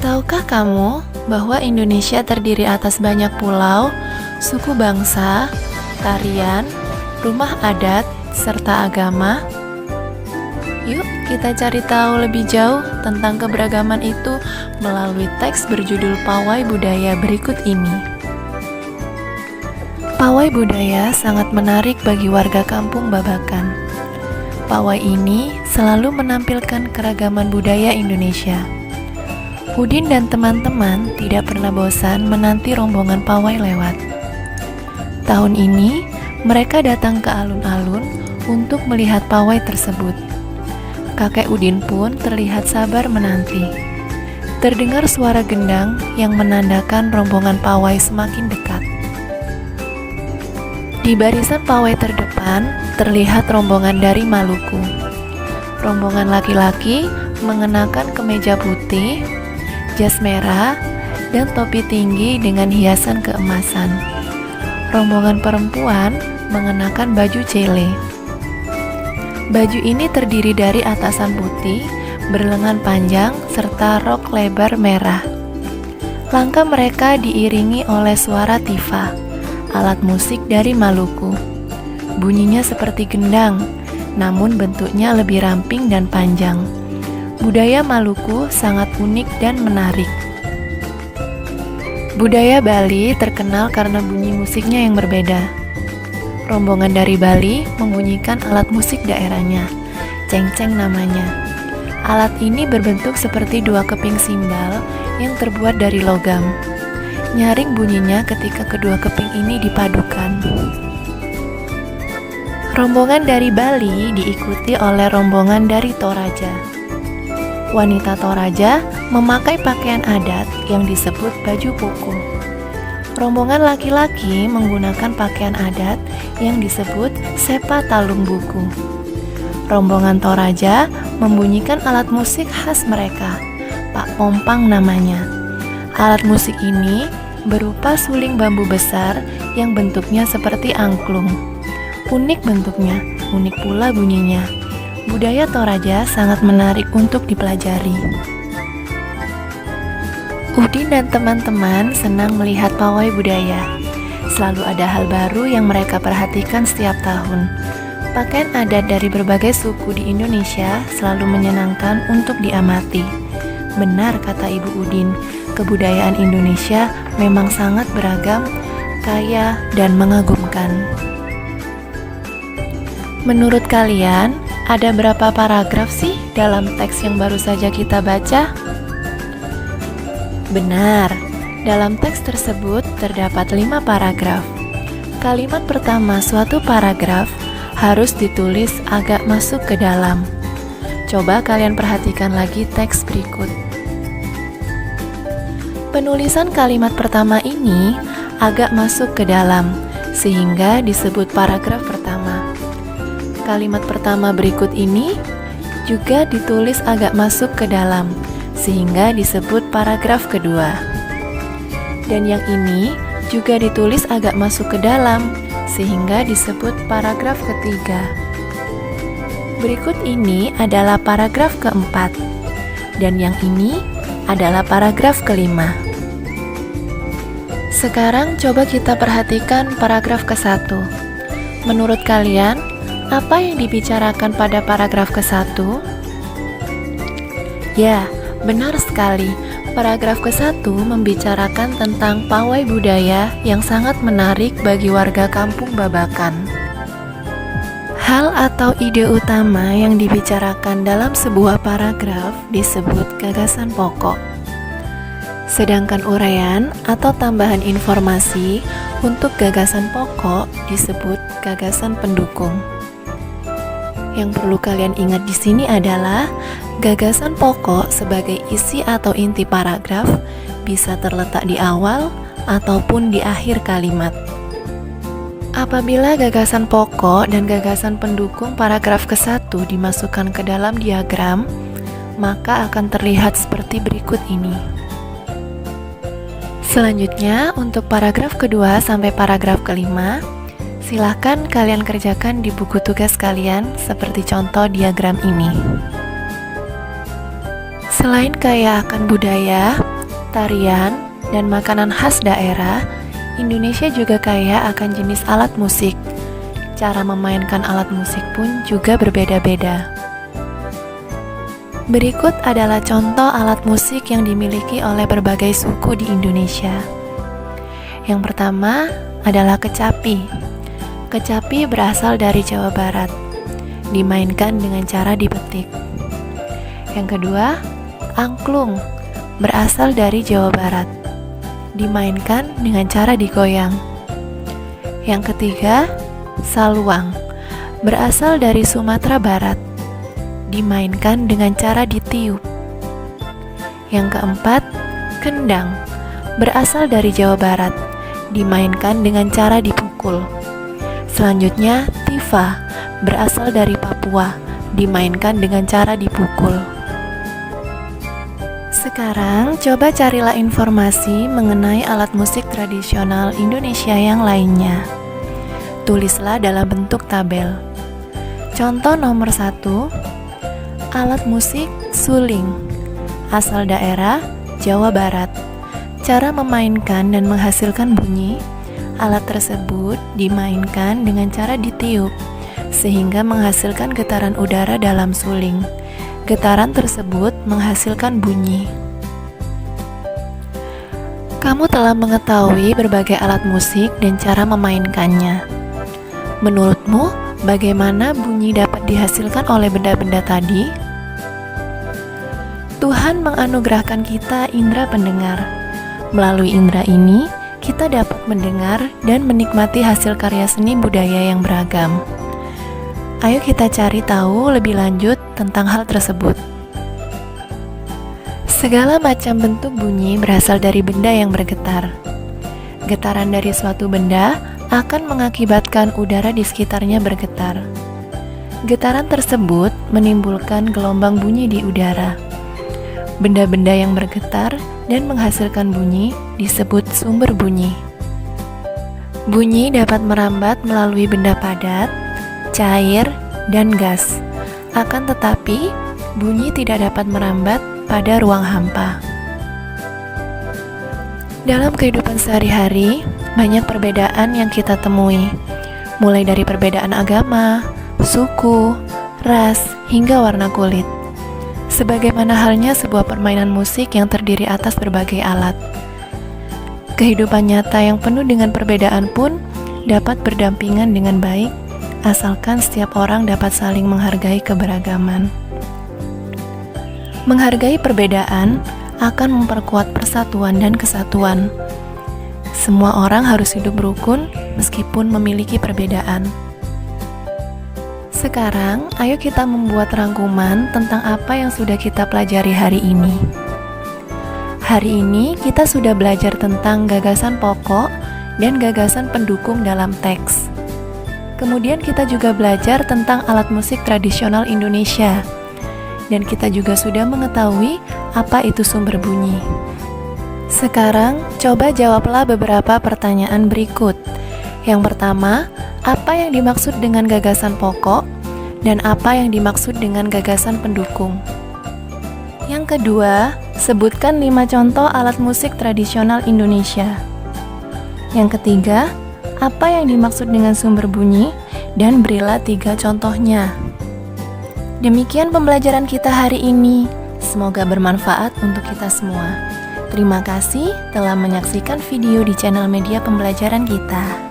Tahukah kamu bahwa Indonesia terdiri atas banyak pulau, suku bangsa, tarian, rumah adat, serta agama? Yuk kita cari tahu lebih jauh tentang keberagaman itu melalui teks berjudul Pawai Budaya berikut ini. Pawai budaya sangat menarik bagi warga kampung Babakan. Pawai ini selalu menampilkan keragaman budaya Indonesia. Udin dan teman-teman tidak pernah bosan menanti rombongan pawai lewat. Tahun ini, mereka datang ke alun-alun untuk melihat pawai tersebut. Kakek Udin pun terlihat sabar menanti. Terdengar suara gendang yang menandakan rombongan pawai semakin dekat. Di barisan pawai terdepan, terlihat rombongan dari Maluku. Rombongan laki-laki mengenakan kemeja putih, jas merah, dan topi tinggi dengan hiasan keemasan. Rombongan perempuan mengenakan baju cele. Baju ini terdiri dari atasan putih, berlengan panjang, serta rok lebar merah. Langkah mereka diiringi oleh suara tifa, alat musik dari Maluku. Bunyinya seperti gendang, namun bentuknya lebih ramping dan panjang. Budaya Maluku sangat unik dan menarik. Budaya Bali terkenal karena bunyi musiknya yang berbeda. Rombongan dari Bali membunyikan alat musik daerahnya, cengceng namanya. Alat ini berbentuk seperti dua keping simbal yang terbuat dari logam. Nyaring bunyinya ketika kedua keping ini dipadukan. Rombongan dari Bali diikuti oleh rombongan dari Toraja. Wanita Toraja memakai pakaian adat yang disebut baju puku. Rombongan laki-laki menggunakan pakaian adat yang disebut sepa talung buku. Rombongan Toraja membunyikan alat musik khas mereka, Pak Pompang namanya. Alat musik ini berupa suling bambu besar yang bentuknya seperti angklung. Unik bentuknya, unik pula bunyinya. Budaya Toraja sangat menarik untuk dipelajari. Udin dan teman-teman senang melihat pawai budaya. Selalu ada hal baru yang mereka perhatikan setiap tahun. Pakaian adat dari berbagai suku di Indonesia selalu menyenangkan untuk diamati. Benar kata Ibu Udin, kebudayaan Indonesia memang sangat beragam, kaya, dan mengagumkan. Menurut kalian, ada berapa paragraf sih dalam teks yang baru saja kita baca? Benar, dalam teks tersebut terdapat 5 paragraf. Kalimat pertama suatu paragraf harus ditulis agak masuk ke dalam. Coba kalian perhatikan lagi teks berikut. Penulisan kalimat pertama ini agak masuk ke dalam, sehingga disebut paragraf pertama. Kalimat pertama berikut ini juga ditulis agak masuk ke dalam, sehingga disebut paragraf kedua. Dan yang ini juga ditulis agak masuk ke dalam, sehingga disebut paragraf ketiga. Berikut ini adalah paragraf keempat, dan yang ini adalah paragraf kelima. Sekarang coba kita perhatikan paragraf ke-1. Menurut kalian, apa yang dibicarakan pada paragraf ke-1? Ya, benar sekali. Paragraf ke-1 membicarakan tentang pawai budaya yang sangat menarik bagi warga kampung Babakan. Hal atau ide utama yang dibicarakan dalam sebuah paragraf disebut gagasan pokok. Sedangkan uraian atau tambahan informasi untuk gagasan pokok disebut gagasan pendukung. Yang perlu kalian ingat di sini adalah gagasan pokok sebagai isi atau inti paragraf bisa terletak di awal ataupun di akhir kalimat. Apabila gagasan pokok dan gagasan pendukung paragraf ke-1 dimasukkan ke dalam diagram, maka akan terlihat seperti berikut ini. Selanjutnya, untuk paragraf kedua sampai paragraf kelima, silahkan kalian kerjakan di buku tugas kalian seperti contoh diagram ini. Selain kaya akan budaya, tarian, dan makanan khas daerah, Indonesia juga kaya akan jenis alat musik. Cara memainkan alat musik pun juga berbeda-beda. Berikut adalah contoh alat musik yang dimiliki oleh berbagai suku di Indonesia. Yang pertama adalah kecapi. Kecapi berasal dari Jawa Barat, dimainkan dengan cara dipetik. Yang kedua, angklung, berasal dari Jawa Barat, dimainkan dengan cara digoyang. Yang ketiga, saluang, berasal dari Sumatera Barat, dimainkan dengan cara ditiup. Yang keempat, kendang, berasal dari Jawa Barat, dimainkan dengan cara dipukul. Selanjutnya, tifa, berasal dari Papua, dimainkan dengan cara dipukul. Sekarang, coba carilah informasi mengenai alat musik tradisional Indonesia yang lainnya. Tulislah dalam bentuk tabel. Contoh nomor 1, alat musik suling, asal daerah Jawa Barat. Cara memainkan dan menghasilkan bunyi, alat tersebut dimainkan dengan cara ditiup, sehingga menghasilkan getaran udara dalam suling. Getaran tersebut menghasilkan bunyi. Kamu telah mengetahui berbagai alat musik dan cara memainkannya. Menurutmu, bagaimana bunyi dapat dihasilkan oleh benda-benda tadi? Tuhan menganugerahkan kita indera pendengar. Melalui indera ini, kita dapat mendengar dan menikmati hasil karya seni budaya yang beragam. Ayo kita cari tahu lebih lanjut tentang hal tersebut. Segala macam bentuk bunyi berasal dari benda yang bergetar. Getaran dari suatu benda akan mengakibatkan udara di sekitarnya bergetar. Getaran tersebut menimbulkan gelombang bunyi di udara. Benda-benda yang bergetar dan menghasilkan bunyi disebut sumber bunyi. Bunyi dapat merambat melalui benda padat, cair, dan gas. Akan tetapi, bunyi tidak dapat merambat pada ruang hampa. Dalam kehidupan sehari-hari, banyak perbedaan yang kita temui, mulai dari perbedaan agama, suku, ras, hingga warna kulit. Sebagaimana halnya sebuah permainan musik yang terdiri atas berbagai alat. Kehidupan nyata yang penuh dengan perbedaan pun dapat berdampingan dengan baik, asalkan setiap orang dapat saling menghargai keberagaman. Menghargai perbedaan akan memperkuat persatuan dan kesatuan. Semua orang harus hidup rukun meskipun memiliki perbedaan. Sekarang, ayo kita membuat rangkuman tentang apa yang sudah kita pelajari hari ini. Hari ini kita sudah belajar tentang gagasan pokok dan gagasan pendukung dalam teks. Kemudian kita juga belajar tentang alat musik tradisional Indonesia. Dan kita juga sudah mengetahui apa itu sumber bunyi. Sekarang, coba jawablah beberapa pertanyaan berikut. Yang pertama, apa yang dimaksud dengan gagasan pokok dan apa yang dimaksud dengan gagasan pendukung? Yang kedua, sebutkan 5 contoh alat musik tradisional Indonesia. Yang ketiga, apa yang dimaksud dengan sumber bunyi dan berilah 3 contohnya. Demikian pembelajaran kita hari ini. Semoga bermanfaat untuk kita semua. Terima kasih telah menyaksikan video di channel media pembelajaran kita.